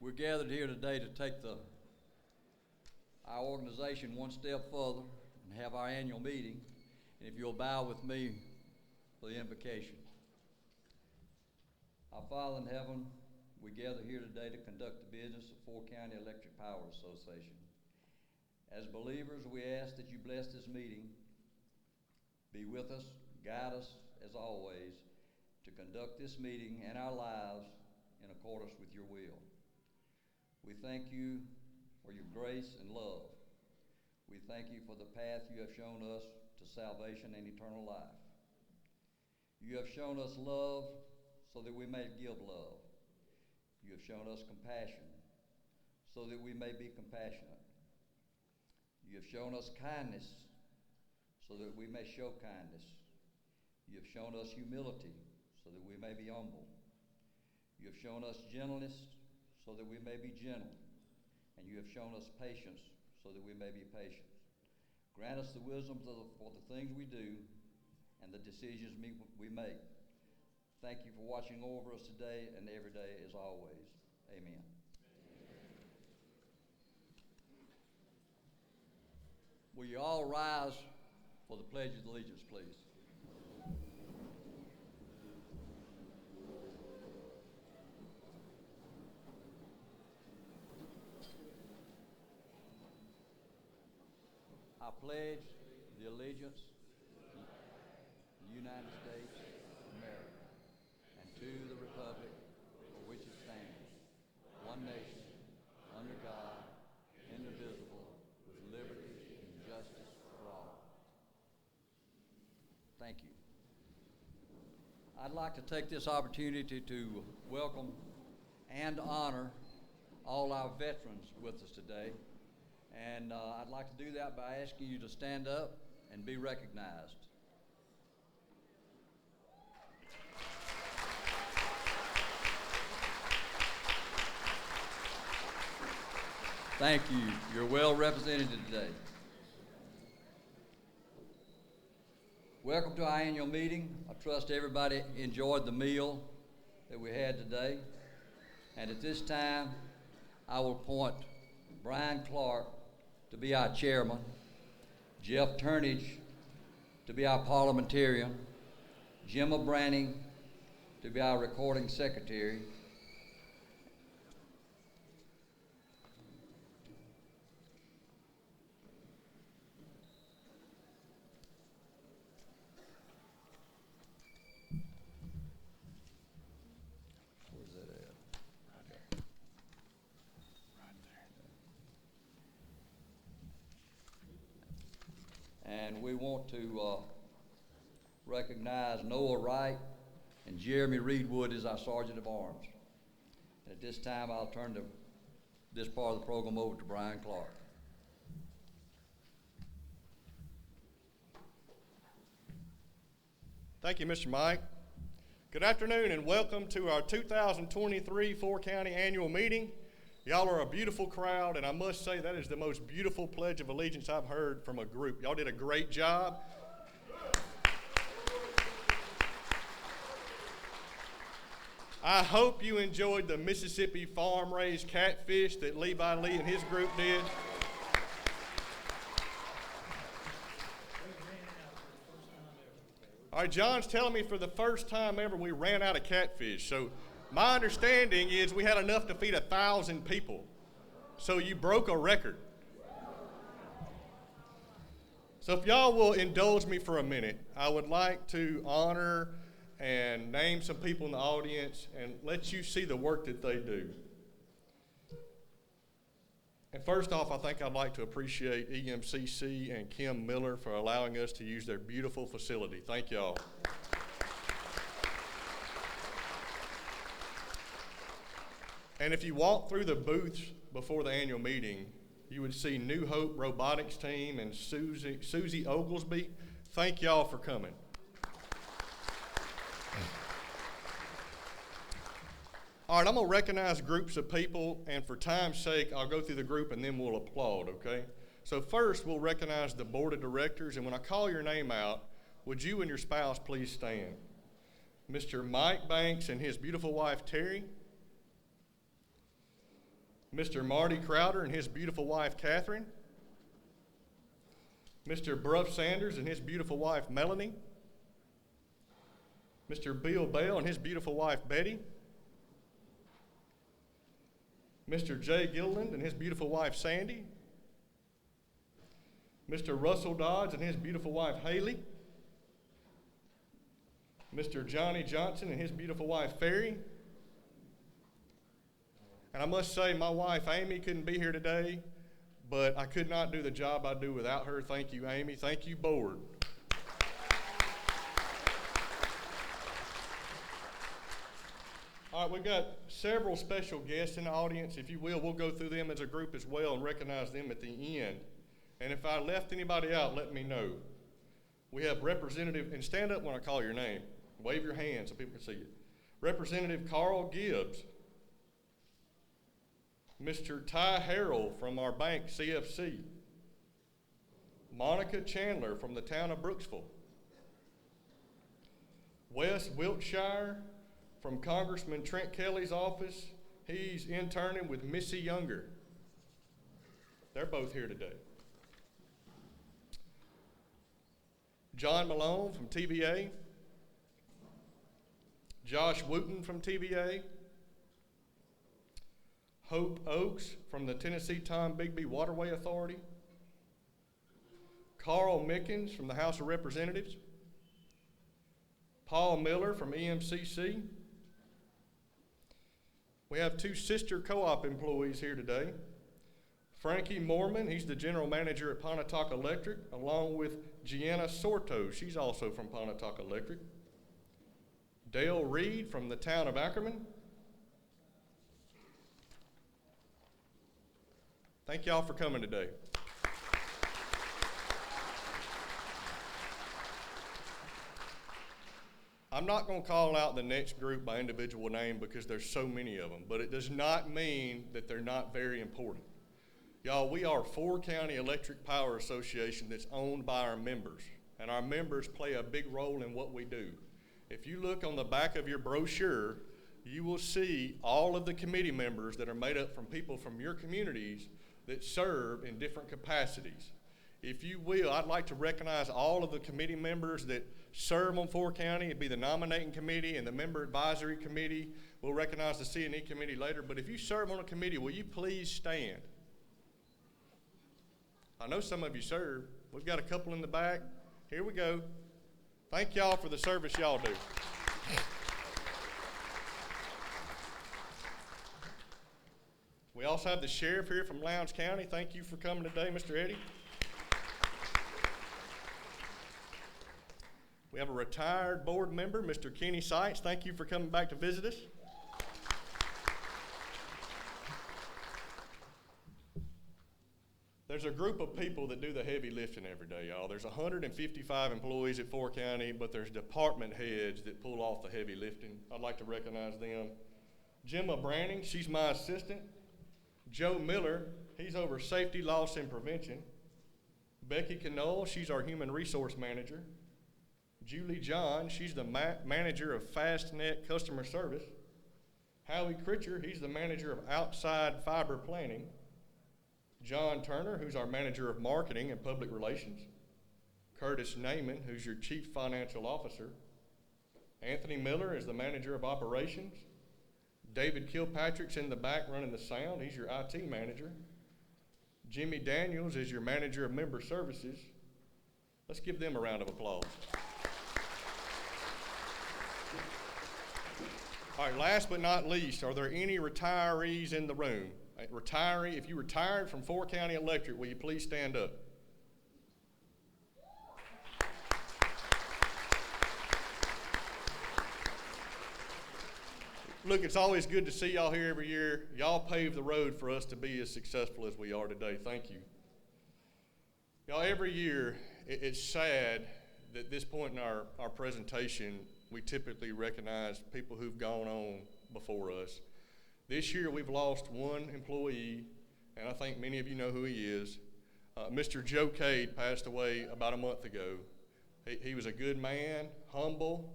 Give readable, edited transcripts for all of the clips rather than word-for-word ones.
We're gathered here today to take our organization one step further and have our annual meeting. And if you'll bow with me for the invocation. Our Father in heaven, we gather here today to conduct the business of Fort County Electric Power Association. As believers, we ask that you bless this meeting, be with us, guide us as always, to conduct this meeting and our lives in accordance with your will. We thank you for your grace and love. We thank you for the path you have shown us to salvation and eternal life. You have shown us love so that we may give love. You have shown us compassion so that we may be compassionate. You have shown us kindness so that we may show kindness. You have shown us humility so that we may be humble. You have shown us gentleness so that we may be gentle. And you have shown us patience so that we may be patient. Grant us the wisdom for the things we do and the decisions we make. Thank you for watching over us today and every day as always. Amen. Will you all rise for the Pledge of Allegiance, please? I pledge the allegiance to the United States of America and to the republic for which it stands, one nation, under God, indivisible, with liberty and justice for all. Thank you. I'd like to take this opportunity to welcome and honor all our veterans with us today. And I'd like to do that by asking you to stand up and be recognized. Thank you. You're well represented today. Welcome to our annual meeting. I trust everybody enjoyed the meal that we had today. And at this time, I will appoint Brian Clark to be our chairman, Jeff Turnage to be our parliamentarian, Gemma Branning to be our recording secretary, and we want to recognize Noah Wright and Jeremy Reedwood as our Sergeant of Arms. At this time, I'll turn this part of the program over to Brian Clark. Thank you, Mr. Mike. Good afternoon and welcome to our 2023 Fort County Annual Meeting. Y'all are a beautiful crowd, and I must say that is the most beautiful Pledge of Allegiance I've heard from a group. Y'all did a great job. I hope you enjoyed the Mississippi farm-raised catfish that Levi Lee and his group did. All right, John's telling me for the first time ever we ran out of catfish. So my understanding is we had enough to feed 1,000 people. So you broke a record. So if y'all will indulge me for a minute, I would like to honor and name some people in the audience and let you see the work that they do. And first off, I think I'd like to appreciate EMCC and Kim Miller for allowing us to use their beautiful facility. Thank y'all. And if you walk through the booths before the annual meeting, you would see New Hope Robotics Team and Susie Oglesby. Thank y'all for coming. All right, I'm going to recognize groups of people, and for time's sake, I'll go through the group and then we'll applaud, okay? So first, we'll recognize the board of directors, and when I call your name out, would you and your spouse please stand? Mr. Mike Banks and his beautiful wife, Terry. Mr. Marty Crowder and his beautiful wife, Catherine. Mr. Bruff Sanders and his beautiful wife, Melanie. Mr. Bill Bell and his beautiful wife, Betty. Mr. Jay Gilliland and his beautiful wife, Sandy. Mr. Russell Dodds and his beautiful wife, Haley. Mr. Johnny Johnson and his beautiful wife, Ferry. And I must say, my wife, Amy, couldn't be here today, but I could not do the job I do without her. Thank you, Amy. Thank you, board. All right, we've got several special guests in the audience. If you will, we'll go through them as a group as well and recognize them at the end. And if I left anybody out, let me know. We have Representative, and stand up when I call your name. Wave your hand so people can see you. Representative Carl Gibbs. Mr. Ty Harrell from our bank, CFC. Monica Chandler from the town of Brooksville. Wes Wiltshire from Congressman Trent Kelly's office. He's interning with Missy Younger. They're both here today. John Malone from TVA. Josh Wooten from TVA. Hope Oakes from the Tennessee Tom Bigby Waterway Authority. Carl Mickens from the House of Representatives. Paul Miller from EMCC. We have two sister co-op employees here today. Frankie Moorman, he's the general manager at Pontotoc Electric, along with Gianna Sorto, she's also from Pontotoc Electric. Dale Reed from the town of Ackerman. Thank y'all for coming today. I'm not going to call out the next group by individual name because there's so many of them, but it does not mean that they're not very important. Y'all, we are Four County Electric Power Association that's owned by our members, and our members play a big role in what we do. If you look on the back of your brochure, you will see all of the committee members that are made up from people from your communities that serve in different capacities. If you will, I'd like to recognize all of the committee members that serve on Four County. It'd be the nominating committee and the member advisory committee. We'll recognize the C&E committee later, but if you serve on a committee, will you please stand? I know some of you serve. We've got a couple in the back. Here we go. Thank y'all for the service y'all do. We also have the sheriff here from Lowndes County. Thank you for coming today, Mr. Eddie. We have a retired board member, Mr. Kenny Seitz. Thank you for coming back to visit us. There's a group of people that do the heavy lifting every day, y'all. There's 155 employees at Four County, but there's department heads that pull off the heavy lifting. I'd like to recognize them. Gemma Branning, she's my assistant. Joe Miller, he's over safety, loss, and prevention. Becky Knoll, she's our human resource manager. Julie John, she's the manager of FastNet customer service. Howie Critcher, he's the manager of outside fiber planning. John Turner, who's our manager of marketing and public relations. Curtis Naiman, who's your chief financial officer. Anthony Miller is the manager of operations. David Kilpatrick's in the back running the sound. He's your IT manager. Jimmy Daniels is your manager of member services. Let's give them a round of applause. All right, last but not least, are there any retirees in the room? Retiree, if you retired from Four County Electric, will you please stand up? Look, it's always good to see y'all here every year. Y'all pave the road for us to be as successful as we are today. Thank you. Y'all, every year, it's sad that at this point in our presentation, we typically recognize people who've gone on before us. This year, we've lost one employee, and I think many of you know who he is. Mr. Joe Cade passed away about a month ago. He was a good man, humble.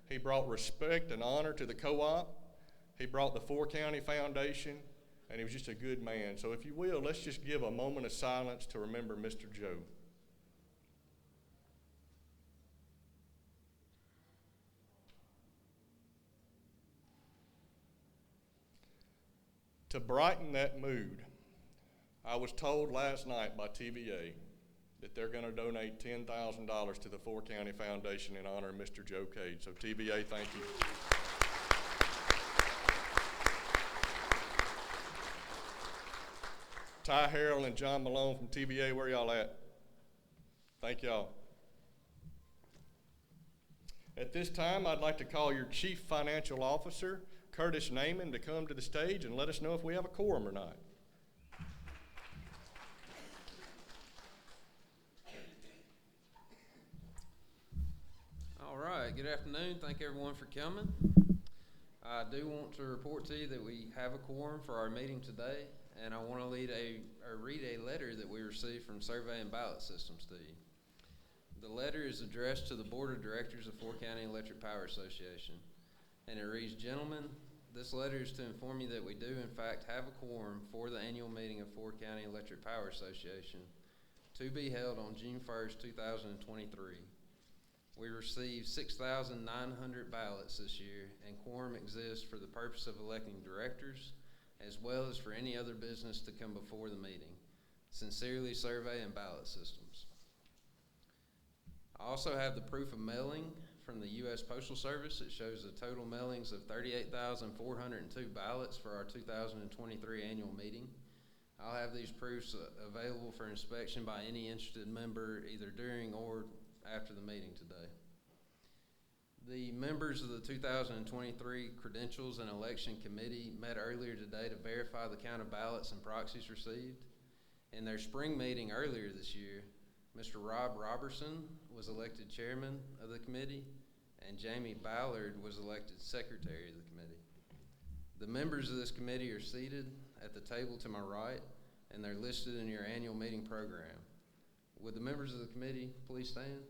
He brought respect and honor to the co-op. He brought the Four County Foundation, and he was just a good man. So if you will, let's just give a moment of silence to remember Mr. Joe. To brighten that mood, I was told last night by TVA that they're going to donate $10,000 to the Four County Foundation in honor of Mr. Joe Cade. So TVA, thank you. Ty Harrell and John Malone from TVA, where y'all at? Thank y'all. At this time, I'd like to call your Chief Financial Officer, Curtis Naiman, to come to the stage and let us know if we have a quorum or not. All right, good afternoon. Thank everyone for coming. I do want to report to you that we have a quorum for our meeting today, and I want to read a letter that we received from Survey and Ballot Systems to you. The letter is addressed to the Board of Directors of Four County Electric Power Association, and it reads, "Gentlemen, this letter is to inform you that we do in fact have a quorum for the annual meeting of Four County Electric Power Association to be held on June 1st, 2023. We received 6,900 ballots this year, and quorum exists for the purpose of electing directors, as well as for any other business to come before the meeting. Sincerely, Survey and Ballot Systems." I also have the proof of mailing from the U.S. Postal Service. It shows the total mailings of 38,402 ballots for our 2023 annual meeting. I'll have these proofs available for inspection by any interested member either during or after the meeting today. The members of the 2023 Credentials and Election Committee met earlier today to verify the count of ballots and proxies received. In their spring meeting earlier this year, Mr. Rob Robertson was elected chairman of the committee, and Jamie Ballard was elected secretary of the committee. The members of this committee are seated at the table to my right, and they're listed in your annual meeting program. Would the members of the committee please stand?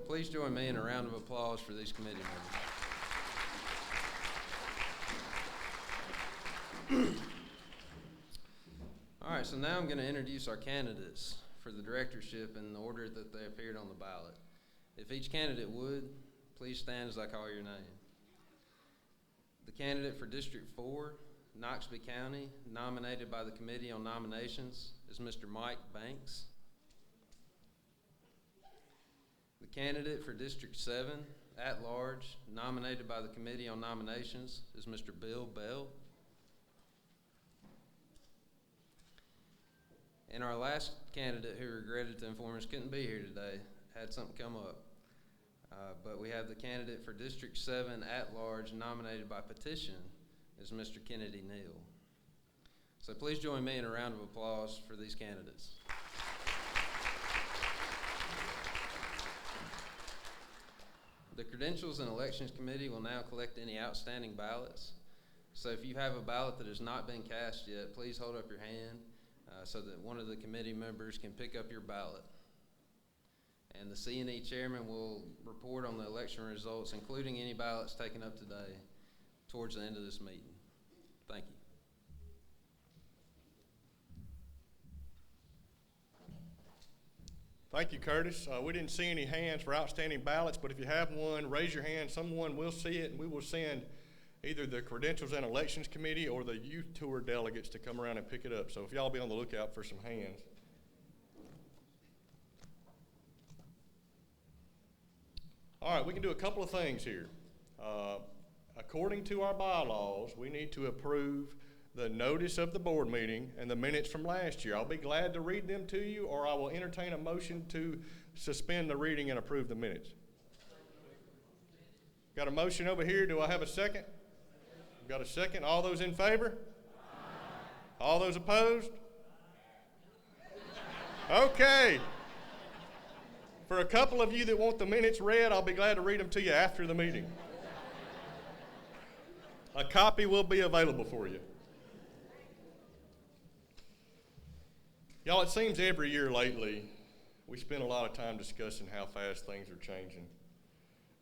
Please join me in a round of applause for these committee members. All right, so now I'm going to introduce our candidates for the directorship in the order that they appeared on the ballot. If each candidate would, please stand as I call your name. The candidate for District 4, Noxubee County, nominated by the Committee on Nominations, is Mr. Mike Banks. The candidate for District 7, at large, nominated by the Committee on Nominations, is Mr. Bill Bell. And our last candidate, who regretted to inform us couldn't be here today, had something come up. But we have the candidate for District 7 at large, nominated by petition, is Mr. Kennedy Neal. So please join me in a round of applause for these candidates. The Credentials and Elections Committee will now collect any outstanding ballots. So if you have a ballot that has not been cast yet, please hold up your hand so that one of the committee members can pick up your ballot. And the C&E chairman will report on the election results, including any ballots taken up today, towards the end of this meeting. Thank you. Thank you, Curtis. We didn't see any hands for outstanding ballots, but if you have one, raise your hand. Someone will see it, and we will send either the Credentials and Elections Committee or the youth tour delegates to come around and pick it up. So if y'all be on the lookout for some hands. All right, we can do a couple of things here. According to our bylaws, we need to approve the notice of the board meeting and the minutes from last year. I'll be glad to read them to you, or I will entertain a motion to suspend the reading and approve the minutes. Got a motion over here. Do I have a second? Got a second. All those in favor? Aye. All those opposed? Okay. For a couple of you that want the minutes read, I'll be glad to read them to you after the meeting. A copy will be available for you. Y'all, it seems every year lately we spend a lot of time discussing how fast things are changing.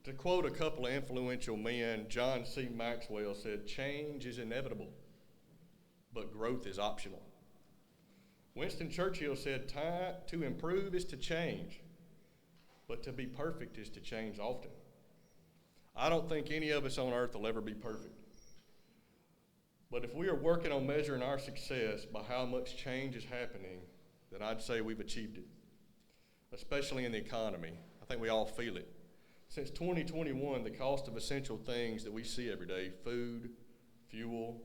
To quote a couple of influential men, John C. Maxwell said, "Change is inevitable, but growth is optional." Winston Churchill said, "Time to improve is to change, but to be perfect is to change often." I don't think any of us on earth will ever be perfect. But if we are working on measuring our success by how much change is happening, then I'd say we've achieved it, especially in the economy. I think we all feel it. Since 2021, the cost of essential things that we see every day, food, fuel,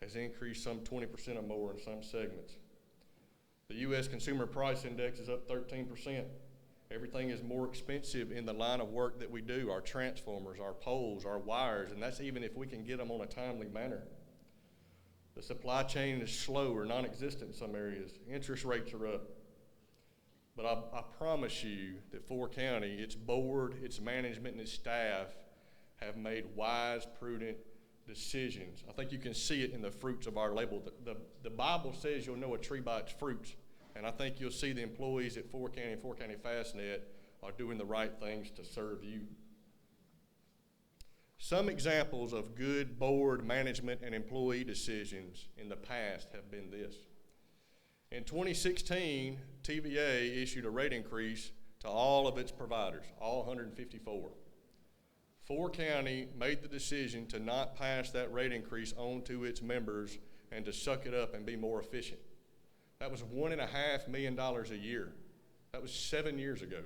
has increased some 20% or more in some segments. The U.S. Consumer Price Index is up 13%. Everything is more expensive in the line of work that we do, our transformers, our poles, our wires, and that's even if we can get them on a timely manner. The supply chain is slow or non-existent in some areas. Interest rates are up. But I promise you that Ford County, its board, its management, and its staff have made wise, prudent decisions. I think you can see it in the fruits of our label. The Bible says you'll know a tree by its fruits. And I think you'll see the employees at Ford County and Ford County Fastnet are doing the right things to serve you. Some examples of good board management and employee decisions in the past have been this. In 2016, TVA issued a rate increase to all of its providers, all 154. Ford County made the decision to not pass that rate increase on to its members and to suck it up and be more efficient. That was $1.5 million a year. That was 7 years ago.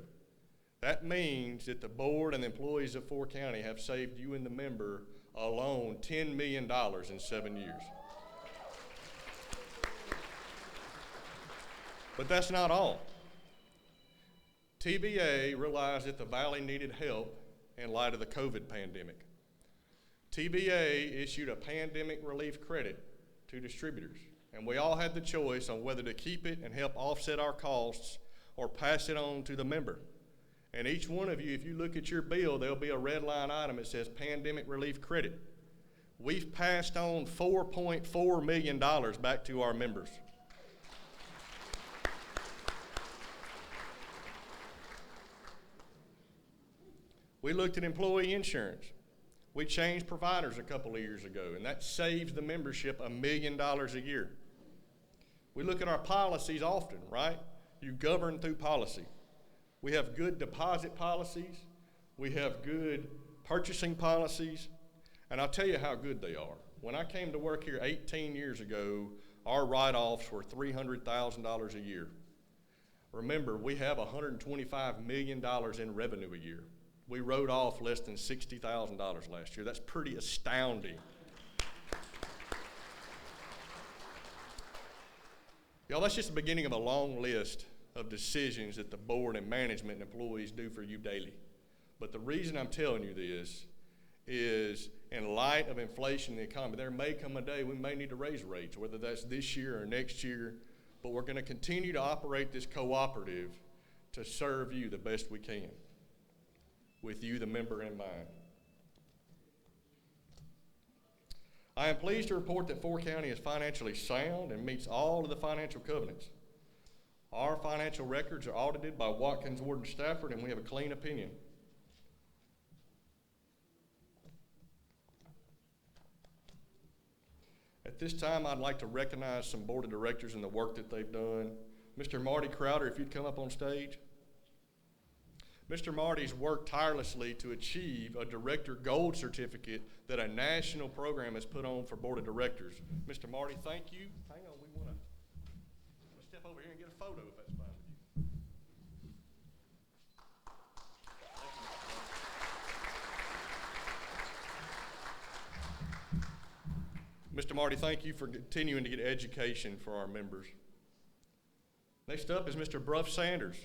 That means that the board and the employees of Ford County have saved you and the member alone $10 million in 7 years. But that's not all. TVA realized that the Valley needed help in light of the COVID pandemic. TVA issued a pandemic relief credit to distributors, and we all had the choice on whether to keep it and help offset our costs or pass it on to the member. And each one of you, if you look at your bill, there'll be a red line item that says pandemic relief credit. We've passed on $4.4 million back to our members. We looked at employee insurance. We changed providers a couple of years ago, and that saves the membership $1 million a year. We look at our policies often, right? You govern through policy. We have good deposit policies. We have good purchasing policies. And I'll tell you how good they are. When I came to work here 18 years ago, our write-offs were $300,000 a year. Remember, we have $125 million in revenue a year. We wrote off less than $60,000 last year. That's pretty astounding. Y'all, that's just the beginning of a long list of decisions that the board and management and employees do for you daily. But the reason I'm telling you this is in light of inflation in the economy, there may come a day we may need to raise rates, whether that's this year or next year, but we're going to continue to operate this cooperative to serve you the best we can, with you, the member, in mind. I am pleased to report that Ford County is financially sound and meets all of the financial covenants. Our financial records are audited by Watkins, Ward & Stafford, and we have a clean opinion. At this time, I'd like to recognize some board of directors and the work that they've done. Mr. Marty Crowder, if you'd come up on stage. Mr. Marty's worked tirelessly to achieve a Director Gold Certificate that a national program has put on for Board of Directors. Mr. Marty, thank you. Hang on, we want to step over here and get a photo if that's fine with you. Mr. Marty, thank you for continuing to get education for our members. Next up is Mr. Bruff Sanders.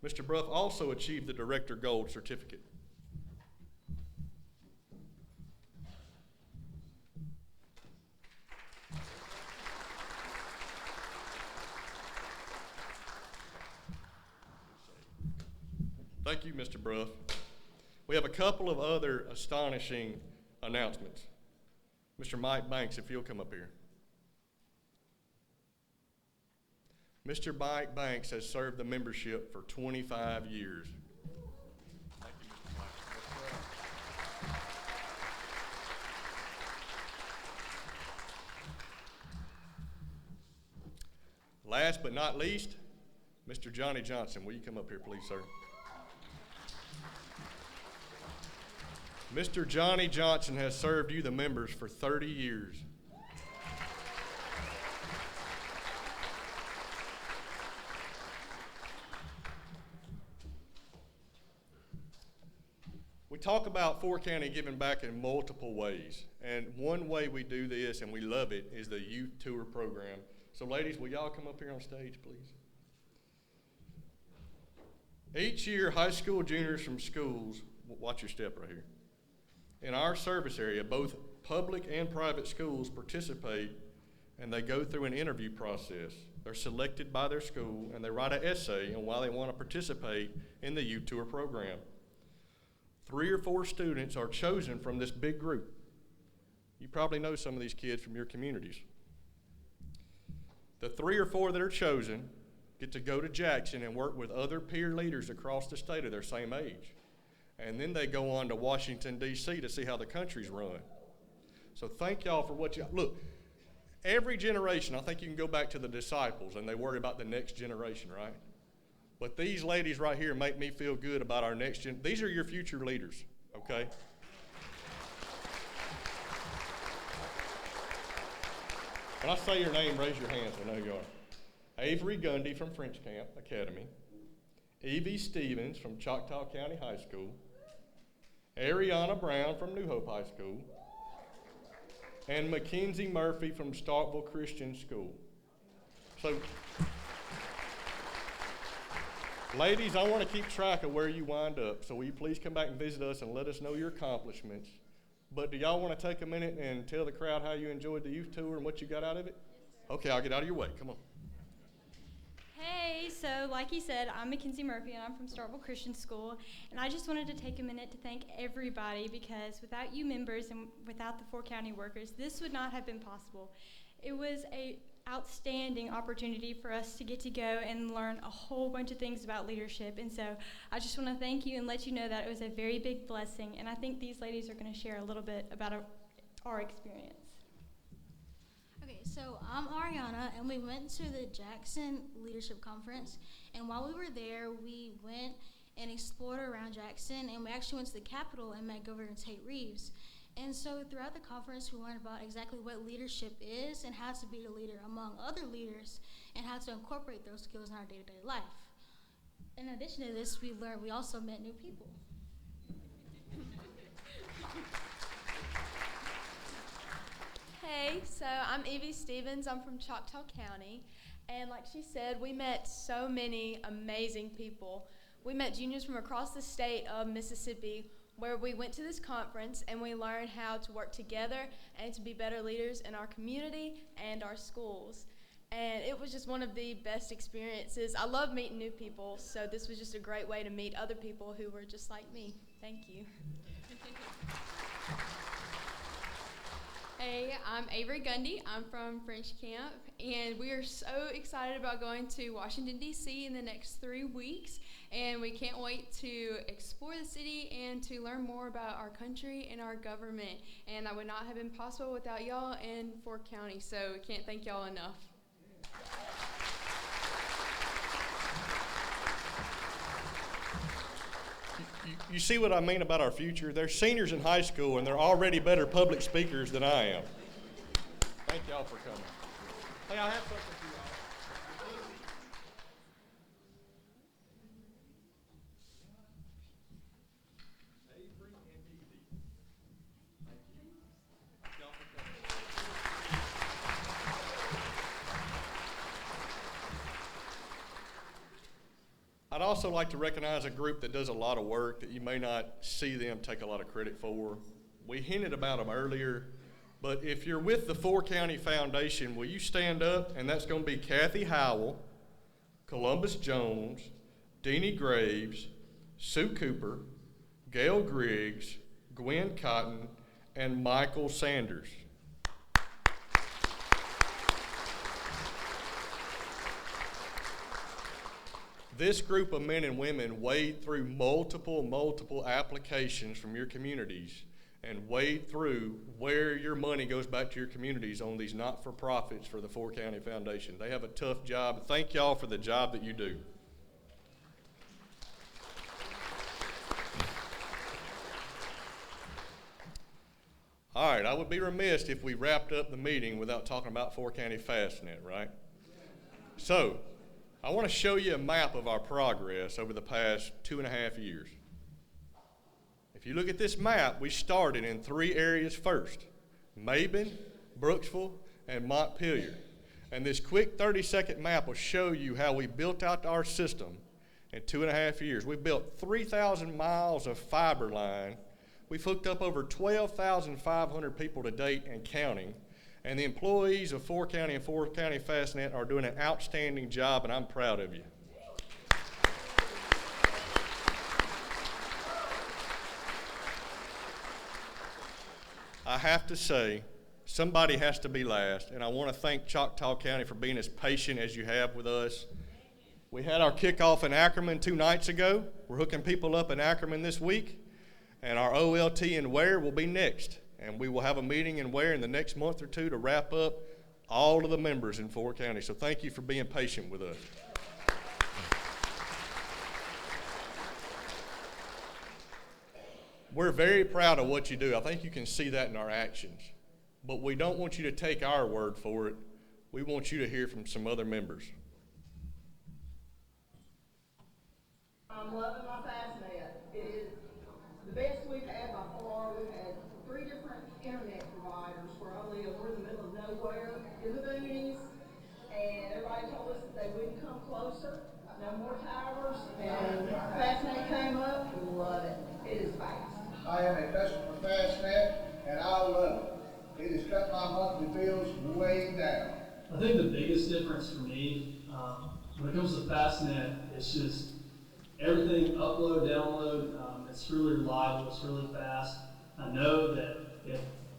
Mr. Bruff also achieved the Director Gold Certificate. Thank you, Mr. Bruff. We have a couple of other astonishing announcements. Mr. Mike Banks, if you'll come up here. Mr. Mike Banks has served the membership for 25 years. Thank you, Mr. Banks. Last but not least, Mr. Johnny Johnson. Will you come up here, please, sir? Mr. Johnny Johnson has served you, the members, for 30 years. We talk about Fort County giving back in multiple ways, and one way we do this, and we love it, is the youth tour program. So ladies, will y'all come up here on stage, please? Each year, high school juniors from schools, watch your step right here, in our service area, both public and private schools participate, and they go through an interview process. They're selected by their school, and they write an essay on why they want to participate in the youth tour program. 3 or 4 students are chosen from this big group. You probably know some of these kids from your communities. The 3 or 4 that are chosen get to go to Jackson and work with other peer leaders across the state of their same age. And then they go on to Washington, D.C. to see how the country's run. So thank y'all for what you, look, every generation, I think you can go back to the disciples and they worry about the next generation, right? But these ladies right here make me feel good about our next gen. These are your future leaders, okay? When I say your name, raise your hands, I know who you are. Avery Gundy from French Camp Academy. Evie Stevens from Choctaw County High School. Ariana Brown from New Hope High School. And Mackenzie Murphy from Starkville Christian School. So, ladies, I want to keep track of where you wind up, so will you please come back and visit us and let us know your accomplishments. But do y'all want to take a minute and tell the crowd how you enjoyed the youth tour and what you got out of it? Okay, I'll get out of your way. Come on. Hey, so like he said, I'm Mackenzie Murphy and I'm from Starkville Christian School, and I just wanted to take a minute to thank everybody, because without you members and without the Fort County workers, this would not have been possible. It was an outstanding opportunity for us to get to go and learn a whole bunch of things about leadership, and so I just want to thank you and let you know that it was a very big blessing, and I think these ladies are going to share a little bit about our experience. Okay, so I'm Ariana, and we went to the Jackson Leadership Conference, and while we were there, we went and explored around Jackson, and we actually went to the Capitol and met Governor Tate Reeves. And so throughout the conference, we learned about exactly what leadership is and how to be a leader among other leaders and how to incorporate those skills in our day-to-day life. In addition to this, we also met new people. Hey, so I'm Evie Stevens. I'm from Choctaw County, and like she said, we met so many amazing people. We met juniors from across the state of Mississippi, where we went to this conference and we learned how to work together and to be better leaders in our community and our schools. And it was just one of the best experiences. I love meeting new people, so this was just a great way to meet other people who were just like me. Thank you. Hey, I'm Avery Gundy. I'm from French Camp, and we are so excited about going to Washington, D.C. in the next 3 weeks, and we can't wait to explore the city and to learn more about our country and our government, and that would not have been possible without y'all in Fort County, so we can't thank y'all enough. You see what I mean about our future? They're seniors in high school, and they're already better public speakers than I am. Thank y'all for coming. Hey, I have something for you all. Avery and Evie. Thank you. Thank y'all for coming. I'd also like to recognize a group that does a lot of work that you may not see them take a lot of credit for. We hinted about them earlier, but if you're with the Fort County Foundation, will you stand up? And that's going to be Kathy Howell, Columbus Jones, Deanie Graves, Sue Cooper, Gail Griggs, Gwen Cotton, and Michael Sanders. This group of men and women wade through multiple applications from your communities, and wade through where your money goes back to your communities on these not-for-profits for the Four County Foundation. They have a tough job. Thank y'all for the job that you do. All right, I would be remiss if we wrapped up the meeting without talking about Four County FastNet, right? So, I want to show you a map of our progress over the past 2.5 years. If you look at this map, we started in 3 areas first: Mabin, Brooksville, and Montpelier. And this quick 30-second map will show you how we built out our system in 2.5 years. We built 3,000 miles of fiber line. We've hooked up over 12,500 people to date and counting. And the employees of Four County and Four County FastNet are doing an outstanding job, and I'm proud of you. I have to say, somebody has to be last, and I want to thank Choctaw County for being as patient as you have with us. We had our kickoff in Ackerman 2 nights ago. We're hooking people up in Ackerman this week, and our OLT in Ware will be next. And we will have a meeting in Ware in the next month or 2 to wrap up all of the members in Four County. So thank you for being patient with us. We're very proud of what you do. I think you can see that in our actions. But we don't want you to take our word for it. We want you to hear from some other members. I'm loving my FastNet. It is the best we've had by far. We've had 3 different internet providers. We're in the middle of nowhere in the boonies, and everybody told us that they wouldn't come closer. No more towers, and FastNet came up. We love it. It is fast. I am a customer of FastNet, and I love it. It has cut my monthly bills way down. I think the biggest difference for me, when it comes to FastNet, it's just everything upload, download. It's really reliable. It's really fast. I know that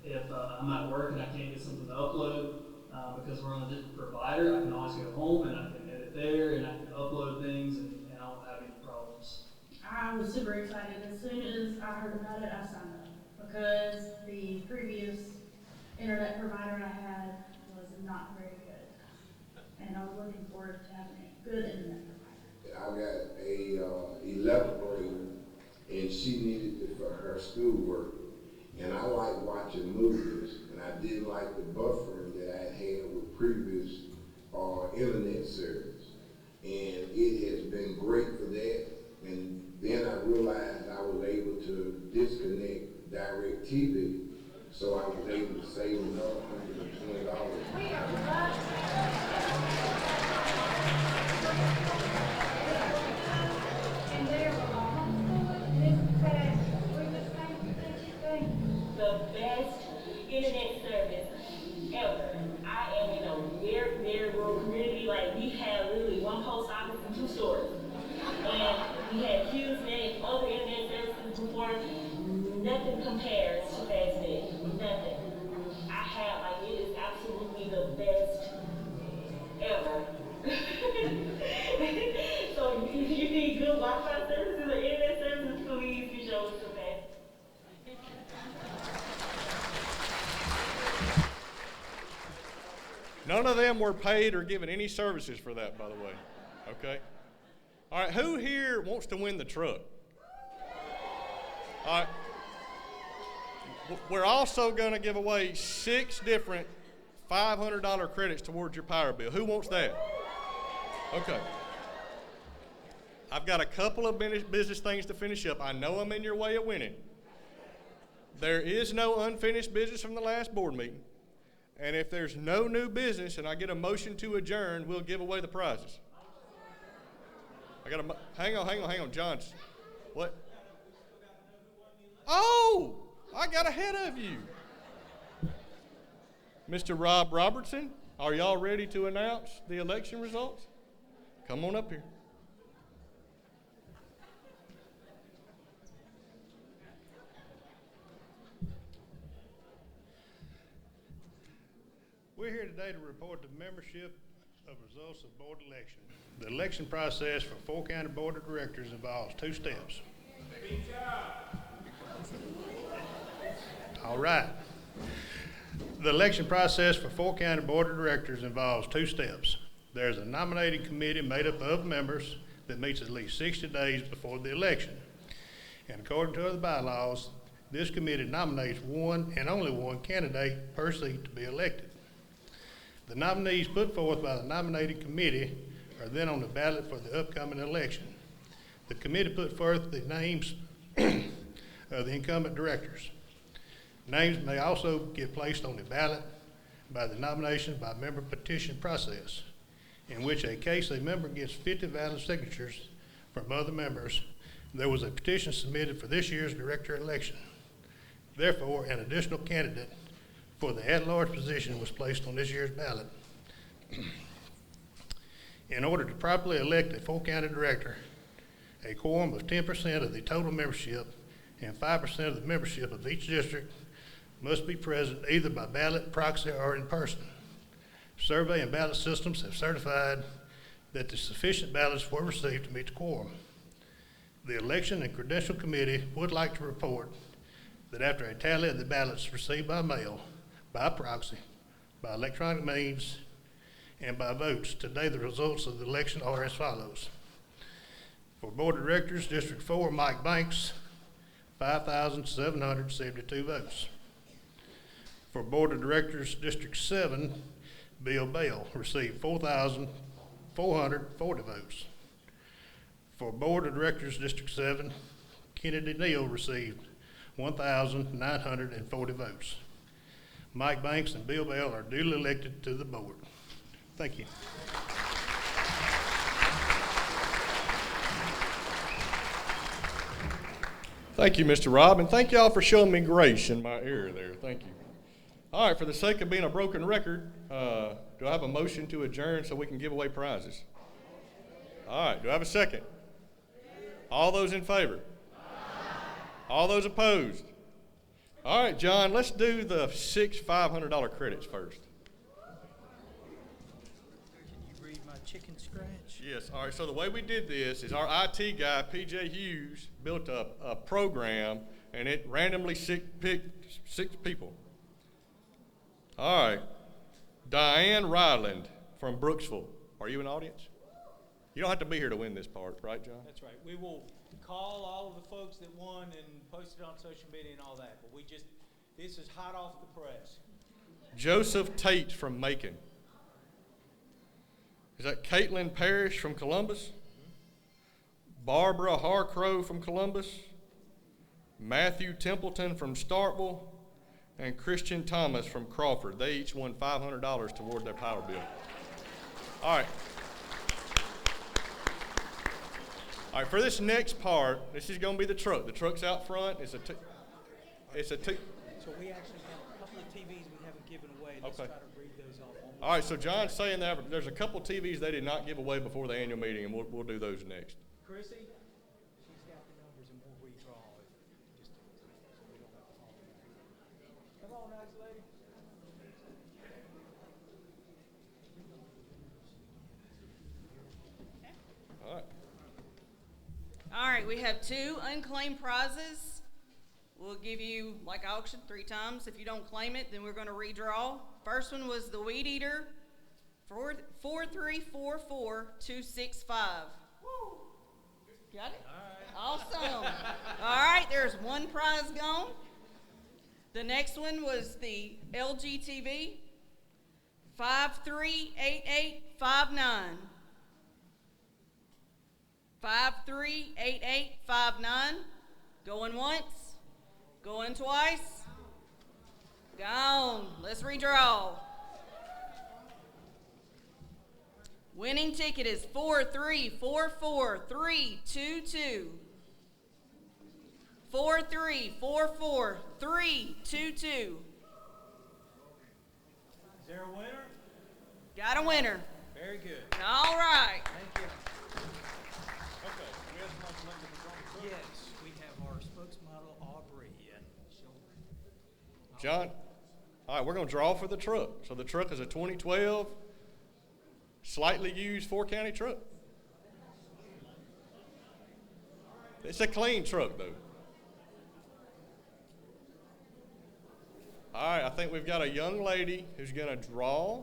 if I'm at work and I can't get something to upload because we're on a different provider, I can always go home and I can edit there and I can upload things and I don't have any problems. I was super excited. As soon as I heard about it, I signed up because the previous internet provider I had was not very good. And I was looking forward to having a good internet provider. I got a 11th grader, and she needed it for her schoolwork. And I like watching movies, and I didn't like the buffering that I had with previous internet service. And it has been great for that. And then I realized I was able to disconnect DirecTV, so I was able to save another $120. The best internet service ever. I am in a very, very rural community. Like, we have literally 1 post office and 2 stores. And we had HughesNet and other internet services before. Nothing compares to FastNet. Nothing. It is absolutely the best ever. So if you need good Wi-Fi services or internet services, please be sure to Fast. None of them were paid or given any services for that, by the way. Okay? All right, who here wants to win the truck? All right. We're also going to give away 6 different $500 credits towards your power bill. Who wants that? Okay. I've got a couple of business things to finish up. I know I'm in your way of winning. There is no unfinished business from the last board meeting. And if there's no new business and I get a motion to adjourn, we'll give away the prizes. Hang on, John. What? Oh, I got ahead of you. Mr. Rob Robertson, are y'all ready to announce the election results? Come on up here. We're here today to report the membership of results of board election. The election process for Four County Board of Directors involves 2 steps. All right. The election process for Fort County Board of Directors involves 2 steps. There's a nominating committee made up of members that meets at least 60 days before the election. And according to the bylaws, this committee nominates one and only one candidate per seat to be elected. The nominees put forth by the nominating committee are then on the ballot for the upcoming election. The committee put forth the names of the incumbent directors. Names may also get placed on the ballot by the nomination by member petition process, in which a case a member gets 50 valid signatures from other members. There was a petition submitted for this year's director election. Therefore, an additional candidate for the at-large position was placed on this year's ballot. In order to properly elect a Fort County director, a quorum of 10% of the total membership and 5% of the membership of each district must be present either by ballot, proxy, or in person. Survey and ballot systems have certified that the sufficient ballots were received to meet the quorum. The Election and Credential Committee would like to report that after a tally of the ballots received by mail, by proxy, by electronic means, and by votes, today the results of the election are as follows. For Board of Directors, District 4, Mike Banks, 5,772 votes. For Board of Directors, District 7, Bill Bell received 4,440 votes. For Board of Directors, District 7, Kennedy Neal received 1,940 votes. Mike Banks and Bill Bell are duly elected to the board. Thank you. Thank you, Mr. Rob, and thank y'all for showing me grace in my ear there. Thank you. All right, for the sake of being a broken record, do I have a motion to adjourn so we can give away prizes? All right, do I have a second? All those in favor? All those opposed? All right, John, let's do the 6 $500 credits first. Can you read my chicken scratch? Yes, all right, so the way we did this is our IT guy, PJ Hughes, built a program, and it randomly picked 6 people. All right, Diane Ryland from Brooksville. Are you in the audience? You don't have to be here to win this part, right, John? That's right. We will call all of the folks that won and post it on social media and all that, but this is hot off the press. Joseph Tate from Macon. Is that Caitlin Parrish from Columbus? Barbara Harcrow from Columbus? Matthew Templeton from Starkville? And Christian Thomas from Crawford. They each won $500 toward their power bill. All right. All right, for this next part, this is going to be the truck. The truck's out front. It's a So we actually have a couple of TVs we haven't given away. Let's try to read those off. All right, so John's saying that there's a couple TVs they did not give away before the annual meeting, and we'll do those next. Chrissy, she's got the numbers and we'll redraw it. Just so we don't have to follow it. Come on, nice lady. All right. All right, we have 2 unclaimed prizes. We'll give you, like auction, 3 times. If you don't claim it, then we're going to redraw. First one was the Weed Eater, 4344265. Got it? All right. Awesome. All right, there's 1 prize gone. The next one was the LG TV, 538859. 538859. Going once. Going twice. Gone. Let's redraw. Winning ticket is 4344322. 4344322. Is there a winner? Got a winner. Very good. All right. Thank you. Okay, we have someone selected to draw the truck? Yes, we have our spokesmodel, Aubrey, and John, all right, we're going to draw for the truck. So the truck is a 2012, slightly used 4-county truck. It's a clean truck, though. All right, I think we've got a young lady who's going to draw.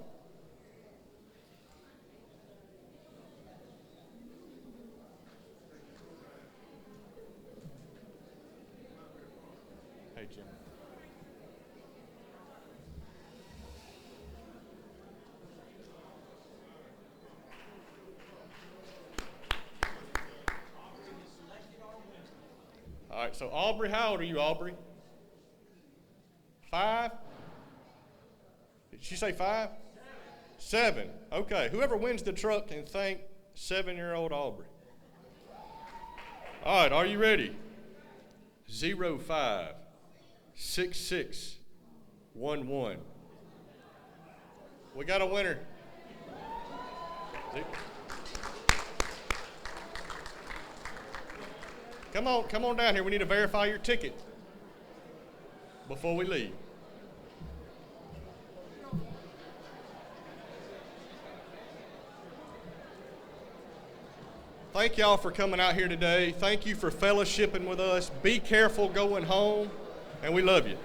Hey, Jim. All right, so Aubrey, how old are you, Aubrey? 5? Did she say 5? 7. Okay, whoever wins the truck can thank 7-year-old Aubrey. All right, are you ready? 056611. We got a winner. Come on down here. We need to verify your ticket before we leave. Thank y'all for coming out here today. Thank you for fellowshipping with us. Be careful going home, and we love you.